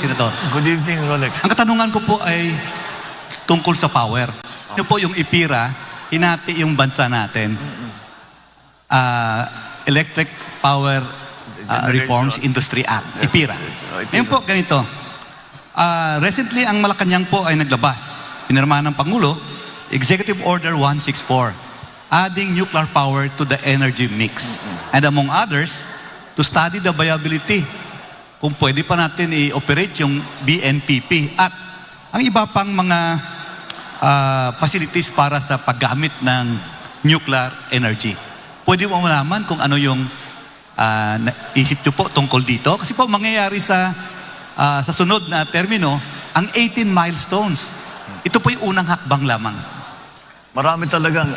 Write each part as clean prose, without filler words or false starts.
Senator. Good evening, Rolex. Ang katanungan ko po ay tungkol sa power. Ito po yung IPIRA, hinati yung bansa natin. Electric Power Reforms Industry Act, IPIRA. Ngayon po, ganito. Recently, ang Malacanang po ay naglabas. Pinirmahan ng Pangulo, Executive Order 164, adding nuclear power to the energy mix. And among others, to study the viability kung pwede pa natin i-operate yung BNPP at ang iba pang mga facilities para sa paggamit ng nuclear energy. Pwede mo malaman kung ano yung isip nyo po tungkol dito? Kasi po mangyayari sa sunod na termino, ang 18 milestones. Ito po yung unang hakbang lamang. Marami talagang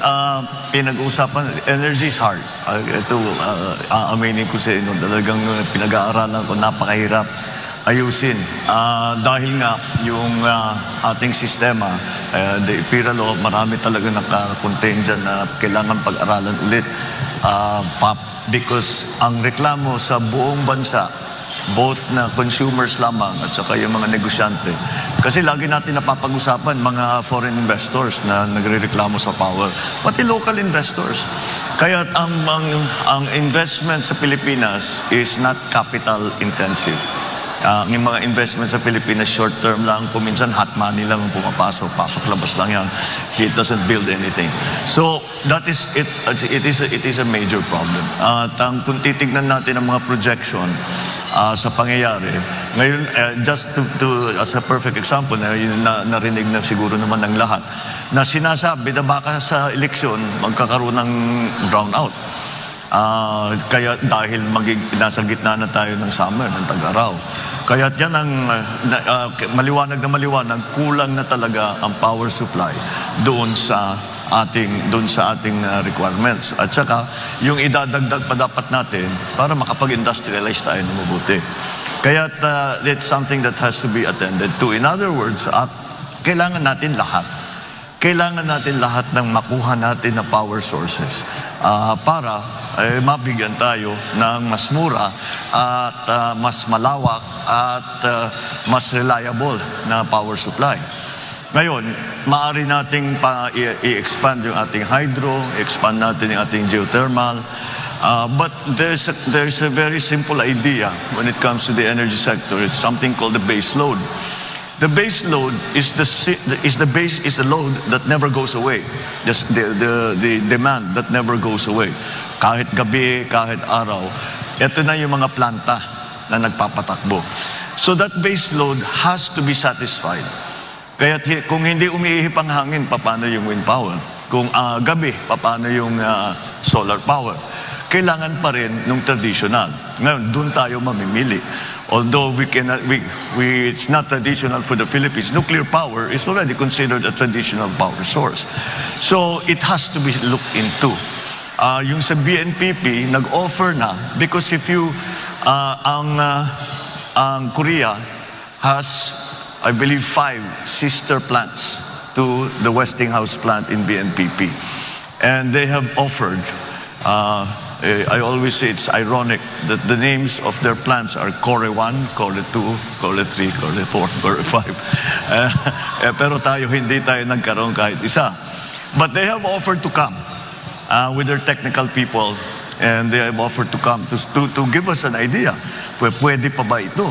pinag-uusapan. Energy is hard. Ito, aaminin ko sa inyo, talagang pinag-aaralan ko, napakahirap ayusin. Dahil nga, yung ating sistema, the IPIRA law, marami talaga nakakontain dyan na kailangan pag-aralan ulit. Because ang reklamo sa buong bansa, both na consumers lamang at saka yung mga negosyante. Kasi lagi natin napapag-usapan mga foreign investors na nagre-reklamo sa power, pati local investors. Kaya ang investment sa Pilipinas is not capital intensive. Yung mga investment sa Pilipinas short term lang, kuminsan hot money lang ang pumapasok, pasok-labas lang yan. It doesn't build anything. So that is it. It is a major problem. At kung titignan natin ang mga projection sa pangyayari. Ngayon, just as a perfect example, narinig na siguro naman ng lahat, na sinasabi na baka sa eleksyon magkakaroon ng brownout. Kaya dahil nasa gitna na tayo ng summer, ng tag-araw. Kaya yan ang maliwanag na maliwanag, kulang na talaga ang power supply doon sa ating requirements. At saka, yung idadagdag pa dapat natin para makapag-industrialize tayo na mabuti. Kaya it's something that has to be attended to. In other words, kailangan natin lahat. Kailangan natin lahat ng makuha natin na power sources para mabigyan tayo ng mas mura at mas malawak at mas reliable na power supply. Ngayon, maaari nating i-expand yung ating hydro, i-expand natin yung ating geothermal, but there's a very simple idea when it comes to the energy sector. It's something called the base load. The base load is the load that never goes away. The demand that never goes away. Kahit gabi, kahit araw, ito na yung mga planta na nagpapatakbo. So that base load has to be satisfied. Kaya kung hindi umiihip ang hangin, paano yung wind power? Kung gabi, paano yung solar power? Kailangan pa rin nung traditional. Ngayon, doon tayo mamimili. Although it's not traditional for the Philippines, nuclear power is already considered a traditional power source. So it has to be looked into. Yung sa BNPP, nag-offer na, because if you, ang Korea has, I believe, 5 sister plants to the Westinghouse plant in BNPP. And they have offered, I always say it's ironic that the names of their plants are Core 1, Core 2, Core 3, Core 4, Core 5. Pero hindi tayo nagkaroon kahit isa. But they have offered to come with their technical people, and they have offered to come to give us an idea. Pwede pa ba ito?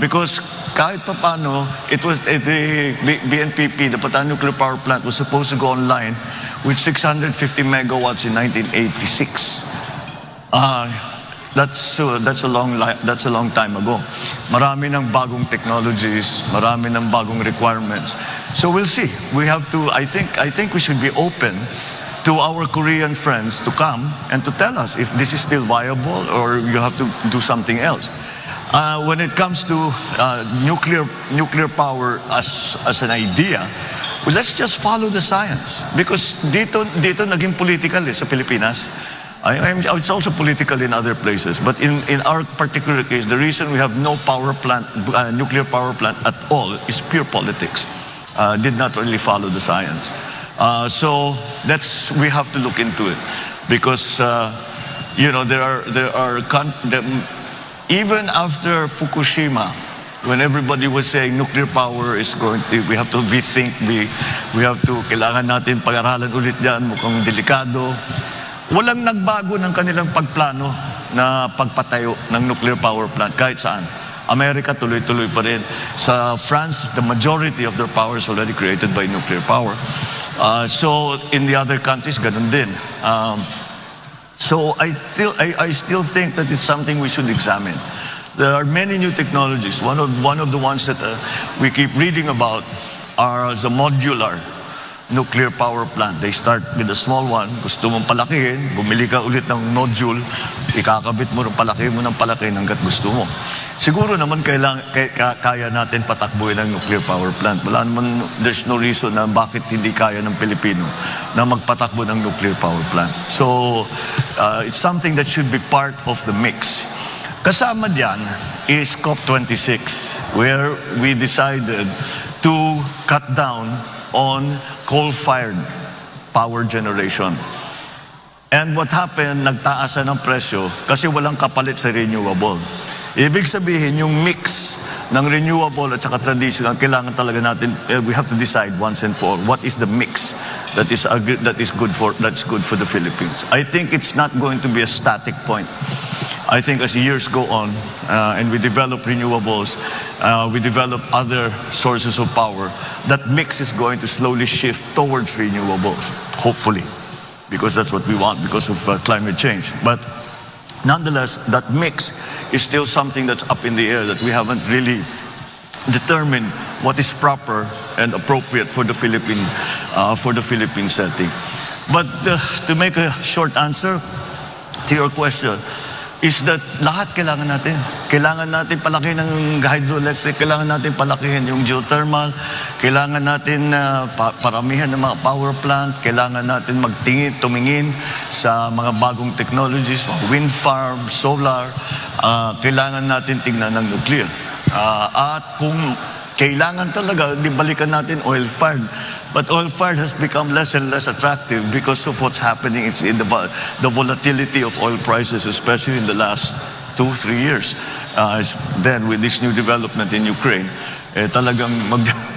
Because kahit pa paano, the BNPP, the Bataan Nuclear Power Plant, was supposed to go online with 650 megawatts in 1986. That's a long time ago. Marami ng bagong technologies, marami ng bagong requirements. So we'll see. We have to. I think we should be open to our Korean friends to come and to tell us if this is still viable or you have to do something else. When it comes to nuclear power as an idea, well, let's just follow the science. Because dito naging political sa Pilipinas. It's also political in other places. But in our particular case, the reason we have no power plant, nuclear power plant at all is pure politics. Did not really follow the science. So we have to look into it. Because, even after Fukushima, when everybody was saying nuclear power is going to, we have to rethink, we have to, kailangan natin pag-aralan ulit yan, mukhang delikado. Walang nagbago ng kanilang pagplano na pagpatayo ng nuclear power plant kahit saan. Amerika tuloy-tuloy pa rin. Sa France, the majority of their power is already created by nuclear power. So in the other countries, ganun din. So I still think that it's something we should examine. There are many new technologies. One of the ones that we keep reading about are the modular nuclear power plant. They start with a small one. Gusto mong palakihin, bumili ka ulit ng nodule, ikakabit mo ng palaki hanggat gusto mo. Siguro naman kaya natin patakbuhin ang nuclear power plant. Wala naman, there's no reason na bakit hindi kaya ng Pilipino na magpatakbo ng nuclear power plant. So, it's something that should be part of the mix. Kasama diyan is COP26, where we decided to cut down on coal-fired power generation. And what happened, nagtaasan ng presyo kasi walang kapalit sa renewable. Ibig sabihin, yung mix ng renewable at saka traditional, kailangan talaga natin, we have to decide once and for all, what is the mix that is good for the Philippines. I think it's not going to be a static point. I think as years go on and we develop renewables, we develop other sources of power, that mix is going to slowly shift towards renewables, hopefully, because that's what we want because of climate change. But nonetheless, that mix is still something that's up in the air that we haven't really determined what is proper and appropriate for the Philippine setting. But to make a short answer to your question, is that lahat kailangan natin. Kailangan natin palakihin ng hydroelectric, kailangan natin palakihin yung geothermal, kailangan natin paramihan ng mga power plant, kailangan natin tumingin sa mga bagong technologies, wind farm, solar, kailangan natin tingnan ng nuclear. At kung kailangan talaga, di balikan natin oil-fired. But oil-fired has become less and less attractive because of what's happening in the volatility of oil prices, especially in the last 2-3 years. Then with this new development in Ukraine, talagang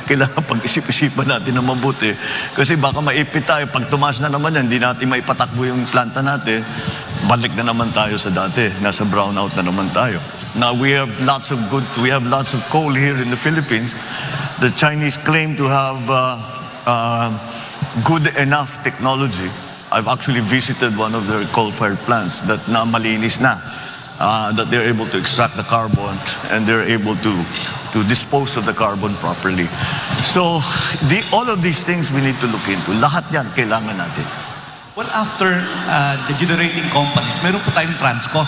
kailangan pag-isip-isipan natin na mabuti. Kasi baka maipit tayo, pag tumaas na naman yan, hindi natin maipatakbo yung planta natin, balik na naman tayo sa dati, nasa brownout na naman tayo. Now we have lots of coal here in the Philippines. The Chinese claim to have good enough technology. I've actually visited one of their coal-fired plants that na malinis na, that they're able to extract the carbon and they're able to dispose of the carbon properly. So all of these things we need to look into. Lahat yan kailangan natin. Well, after the generating companies, meron po tayong Transco.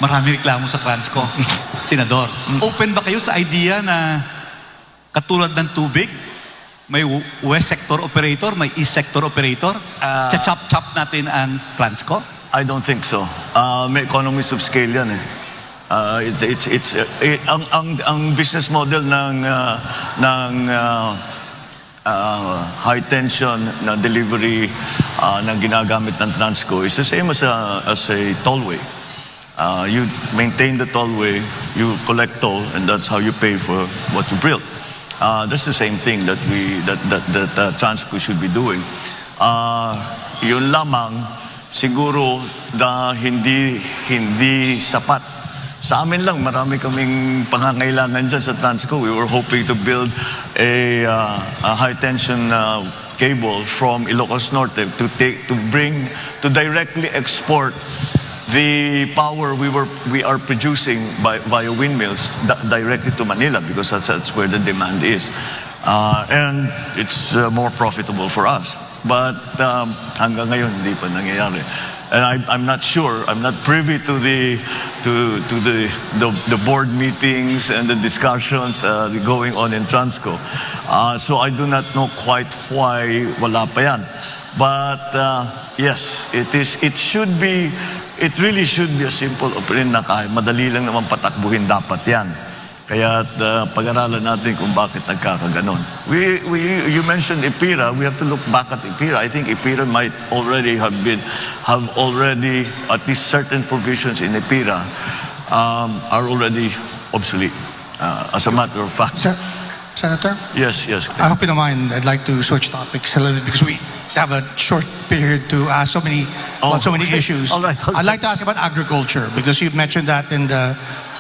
Marami reklamo sa Transco. Senador, open ba kayo sa idea na katulad ng tubig, may west sector operator, may east sector operator, chop natin ang Transco? I don't think so. May economies of scale yan eh. Ang business model ng high tension na delivery na ginagamit ng Transco is the same as a tollway. You maintain the tollway, you collect toll, and that's how you pay for what you build. That's the same thing that Transco should be doing. Yun lamang siguro na hindi sapat. Sa amin lang, marami kaming pangangailangan dyan sa Transco. We were hoping to build a high-tension cable from Ilocos Norte to directly export the power we are producing via windmills directly to Manila because that's where the demand is. And it's more profitable for us. But hanggang ngayon, hindi pa nangyayari. And I'm not sure, I'm not privy to the board meetings and the discussions going on in Transco. So I do not know quite why wala pa yan. But yes, it really should be a simple operation na kaya madali lang naman patakbuhin dapat yan. Kaya pag-aralan natin kung bakit nagkakaganon. You mentioned IPIRA. We have to look back at IPIRA. I think IPIRA might already have at least certain provisions in IPIRA are already obsolete. As a matter of fact. Senator? Yes, yes. I hope you don't mind. I'd like to switch topics a little bit because we have a short period to ask about so many issues. All right. I'd like to ask about agriculture because you mentioned that in the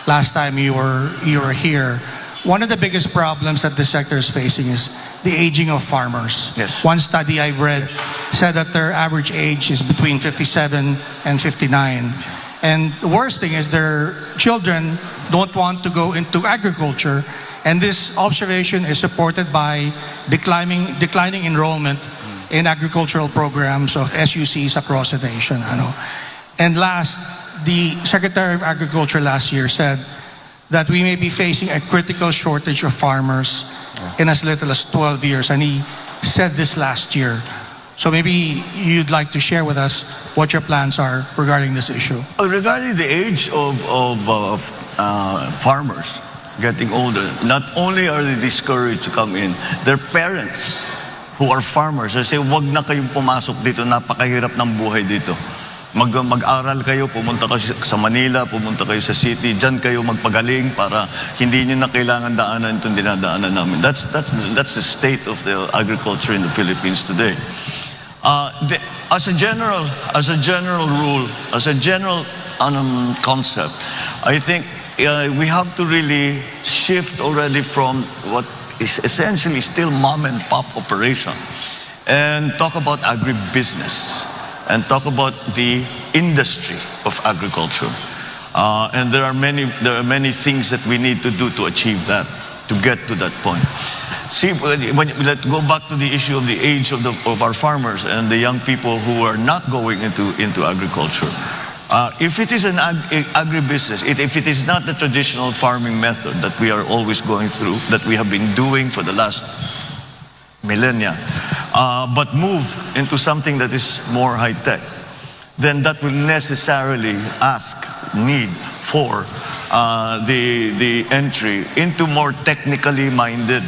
last time you were here. One of the biggest problems that the sector is facing is the aging of farmers. Yes. One study I've read said that their average age is between 57 and 59. And the worst thing is their children don't want to go into agriculture. And this observation is supported by declining enrollment in agricultural programs of SUCs across the nation. And last, the Secretary of Agriculture last year said that we may be facing a critical shortage of farmers in as little as 12 years. And he said this last year. So maybe you'd like to share with us what your plans are regarding this issue. Regarding the age of farmers getting older, not only are they discouraged to come in, their parents who are farmers, they say, wag na kayong pumasok dito, napakahirap ng buhay dito. Mag-aral kayo, pumunta kayo sa Manila, pumunta kayo sa city, dyan kayo magpagaling para hindi nyo na kailangan daanan itong dinadaanan namin. That's the state of the agriculture in the Philippines today. As a general rule, as a general concept, I think we have to really shift already from what is essentially still mom and pop operation and talk about agribusiness and talk about the industry of agriculture. And there are many things that we need to do to achieve that, to get to that point. See, let's go back to the issue of the age of our farmers and the young people who are not going into agriculture. If it is an agribusiness, if it is not the traditional farming method that we are always going through, that we have been doing for the last millennia, but move into something that is more high-tech, then that will necessarily need for the entry into more technically minded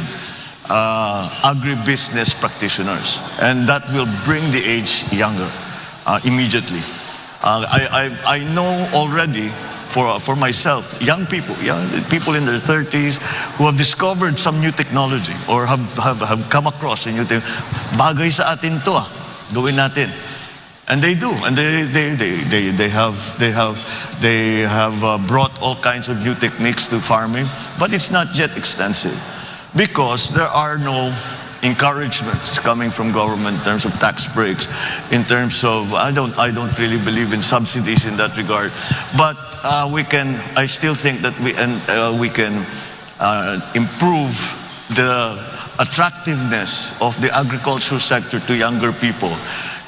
agribusiness practitioners. And that will bring the age younger immediately. I know already for myself, young people in their 30s who have discovered some new technology or have come across a new thing. Bagay sa atin to, gawin natin. And they do, and they have brought all kinds of new techniques to farming, but it's not yet extensive because there are no encouragements coming from government in terms of tax breaks, in terms of I don't really believe in subsidies in that regard, but I still think that we can improve the attractiveness of the agricultural sector to younger people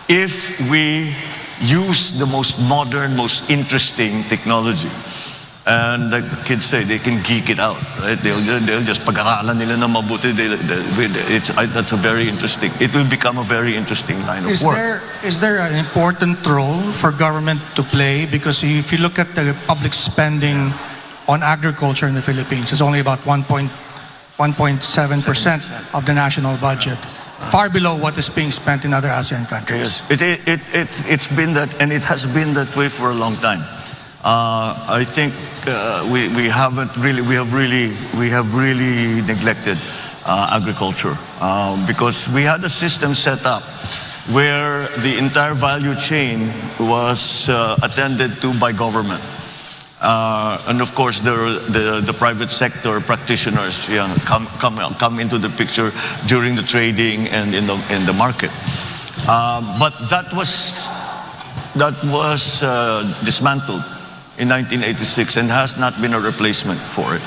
if we use the most modern, most interesting technology. And like the kids say, they can geek it out, right? They'll just pag-aralan nila na mabuti. That's a very interesting. It will become a very interesting line of work. Is there an important role for government to play? Because if you look at the public spending on agriculture in the Philippines, it's only about 1.7% of the national budget, far below what is being spent in other ASEAN countries. Yes. It's been that, and it has been that way for a long time. I think we have really neglected agriculture because we had a system set up where the entire value chain was attended to by government, and of course the private sector practitioners come into the picture during the trading and in the market, but that was dismantled in 1986 and has not been a replacement for it.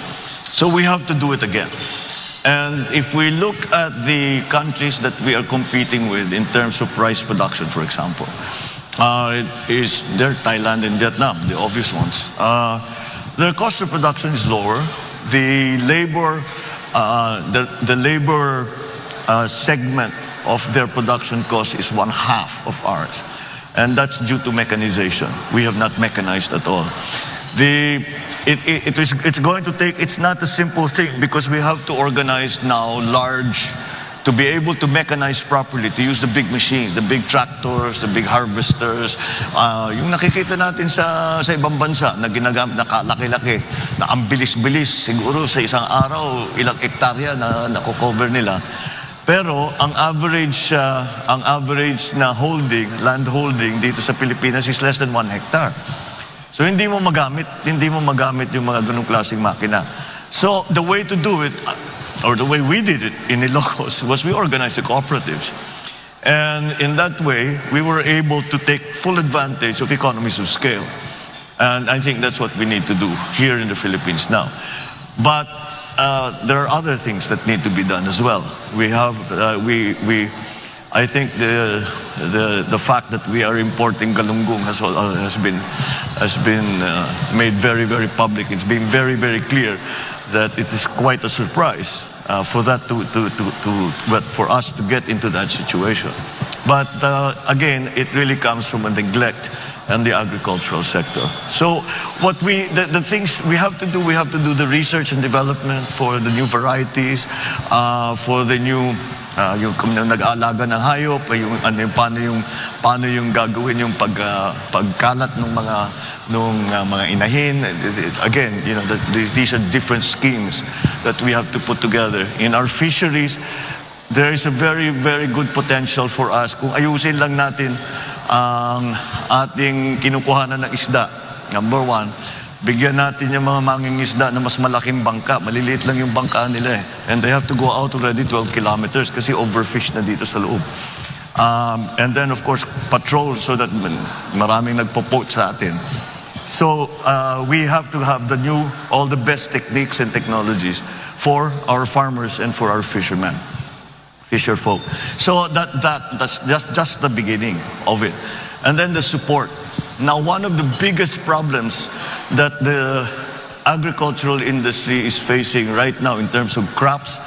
So we have to do it again. And if we look at the countries that we are competing with in terms of rice production, for example, they're Thailand and Vietnam, the obvious ones. Their cost of production is lower. The labor segment of their production cost is 1/2 of ours. And that's due to mechanization. We have not mechanized at all. It's going to take, it's not a simple thing because we have to organize now large to be able to mechanize properly, to use the big machines, the big tractors, the big harvesters, yung nakikita natin sa ibang bansa na ginagamit, na kalaki-laki, na ang bilis-bilis, siguro sa isang araw, ilang hektarya na nakocover nila. Pero ang average na land holding dito sa Pilipinas is less than 1 hectare. So hindi mo magamit yung mga ganung klaseng makina. So the way to do it, or the way we did it in Ilocos, was we organized the cooperatives. And in that way, we were able to take full advantage of economies of scale. And I think that's what we need to do here in the Philippines now. But there are other things that need to be done as well. I think the fact that we are importing galunggong has been made very, very public. It's been very, very clear that it is quite a surprise for us to get into that situation. But again, it really comes from a neglect in the agricultural sector. So the things we have to do the research and development for the new varieties, for the new yung nag-aalaga ng hayop, paano yung gagawin yung pagkalat ng mga inahin. Again, these are different schemes that we have to put together. In our fisheries, there is a very, very good potential for us kung ayusin lang natin ang ating kinukuhanan ng isda. Number one, bigyan natin yung mga mangingisda na mas malaking bangka. Maliliit lang yung bangka nila eh. And they have to go out already 12 kilometers kasi overfish na dito sa loob. And then of course, patrol so that maraming nagpo-poach sa atin. So we have to have all the best techniques and technologies for our farmers and for our fisher folk. So that's just the beginning of it. And then the support. Now, one of the biggest problems that the agricultural industry is facing right now in terms of crops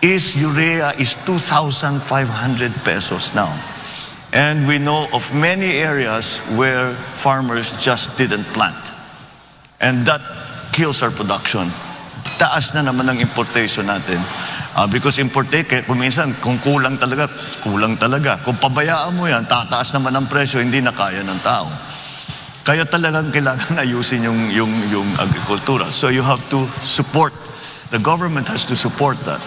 is urea is 2,500 pesos now. And we know of many areas where farmers just didn't plant. And that kills our production. Taas na naman ang importation natin. Because kung minsan, kung kulang talaga. Kung pabayaan mo yan, tataas naman ang presyo, hindi na kaya ng tao. Kaya talagang kailangan ayusin yung agrikultura. So you have to support, the government has to support that.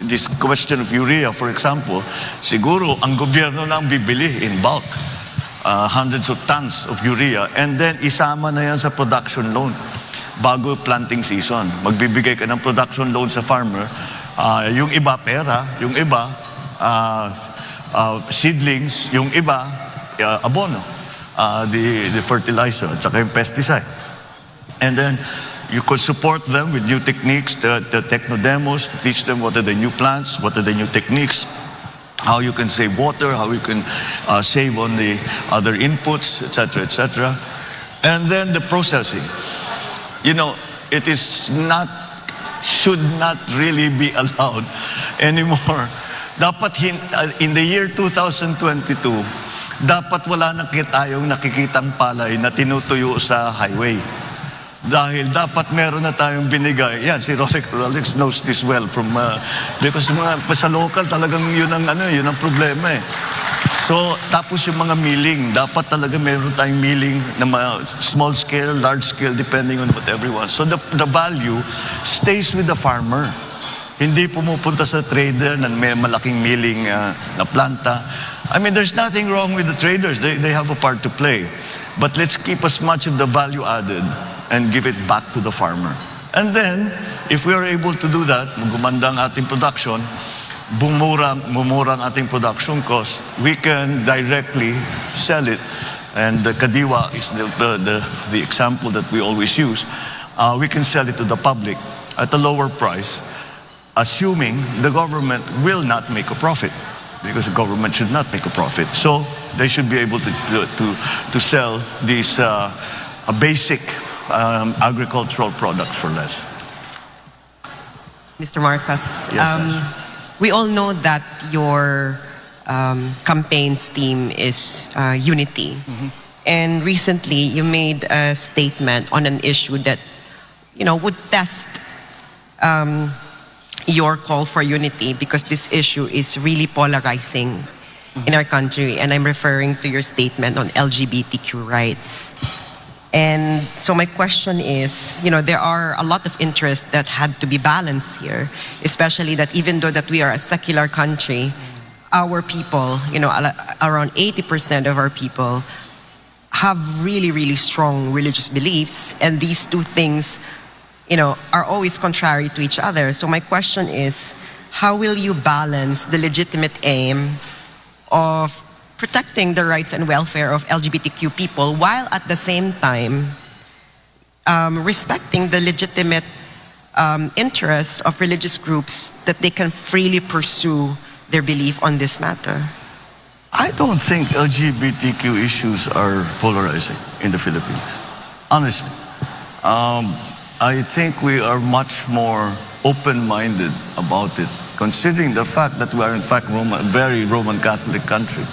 This question of urea, for example, siguro ang gobyerno na ang bibili in bulk. Hundreds of tons of urea, and then isama na yan sa production loan. Bago planting season, magbibigay ka ng production loan sa farmer. Yung iba pera, yung iba seedlings, yung iba abono, the fertilizer at saka yung pesticide. And then you could support them with new techniques, the techno demos, to teach them what are the new plants, what are the new techniques, how you can save water, how you can save on the other inputs, etc., etc. And then the processing. It should not really be allowed anymore. Dapat in the year 2022, dapat wala na tayong nakikitang palay na tinutuyo sa highway. Dahil dapat meron na tayong binigay. Yan, si Rolex knows this well because sa local talagang yun ang problema eh. So, tapos yung mga milling, dapat talaga meron tayong milling na small scale, large scale, depending on what everyone. So the value stays with the farmer. Hindi pumupunta sa trader na may malaking milling na planta. I mean, there's nothing wrong with the traders. They have a part to play. But let's keep as much of the value added and give it back to the farmer. And then, if we are able to do that, gumanda ang ating production, bumura ang ating production cost, we can directly sell it. And the kadiwa is the example that we always use. We can sell it to the public at a lower price, assuming the government will not make a profit, because the government should not make a profit. So they should be able to sell these basic agricultural products for less. Mr. Marcos, Yes, we all know that your campaign's theme is unity. Mm-hmm. And recently, you made a statement on an issue that, would test your call for unity because this issue is really polarizing in our country, and I'm referring to your statement on LGBTQ rights. And so my question is, there are a lot of interests that had to be balanced here, especially that even though that we are a secular country, our people, around 80% of our people have really, really strong religious beliefs, and these two things, are always contrary to each other. So my question is, how will you balance the legitimate aim of protecting the rights and welfare of LGBTQ people while at the same time respecting the legitimate interests of religious groups that they can freely pursue their belief on this matter? I don't think LGBTQ issues are polarizing in the Philippines, honestly. I think we are much more open-minded about it, considering the fact that we are in fact a very Roman Catholic country.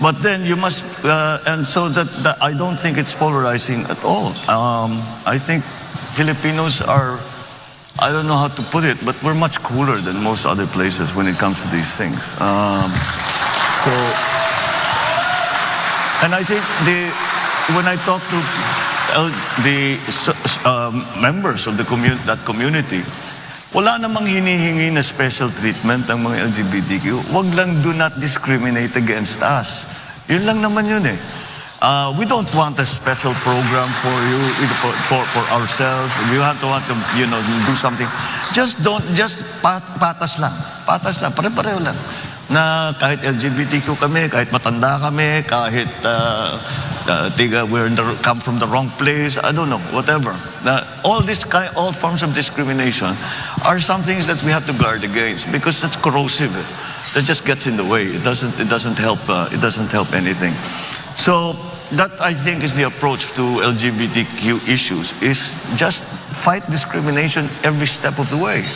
But then you must, and so that I don't think it's polarizing at all. I think Filipinos are, I don't know how to put it, but we're much cooler than most other places when it comes to these things. And I think when I talk to the members of that community, wala namang hinihingi na special treatment ang mga LGBTQ. Wag lang do not discriminate against us. Yun lang naman yun eh. We don't want a special program for you, for ourselves. We want to, do something. Just patas lang. Patas lang, pare-pareho lang. Na kahit LGBTQ kami, kahit matanda kami, kahit come from the wrong place, I don't know, whatever. All forms of discrimination are some things that we have to guard against because that's corrosive. That just gets in the way. It doesn't help. It doesn't help anything. So that I think is the approach to LGBTQ issues: is just fight discrimination every step of the way.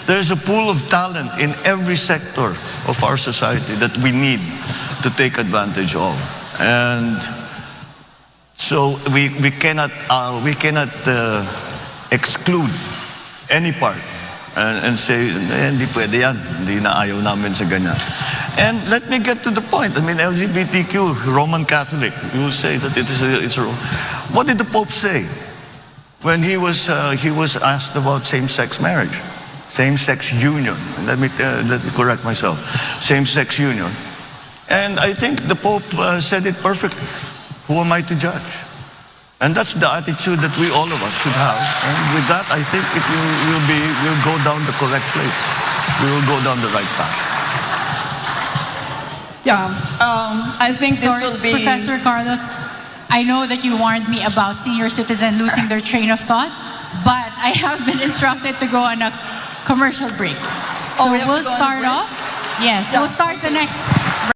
There's a pool of talent in every sector of our society that we need to take advantage of, and so we cannot exclude any part and say hindi pwede yan, hindi na ayaw namin sa ganyan. And let me get to the point. I mean, LGBTQ, Roman Catholic, you say that it's a. What did the Pope say when he was asked about same-sex marriage? Same-sex union. Let me correct myself. Same-sex union. And I think the Pope said it perfectly. Who am I to judge? And that's the attitude that we all of us should have. And with that, I think we'll go down the correct place. We will go down the right path. Yeah, I think this will be... Professor Carlos, I know that you warned me about senior citizen losing their train of thought, but I have been instructed to go on a commercial break. So we'll start off. Yes, we'll start the next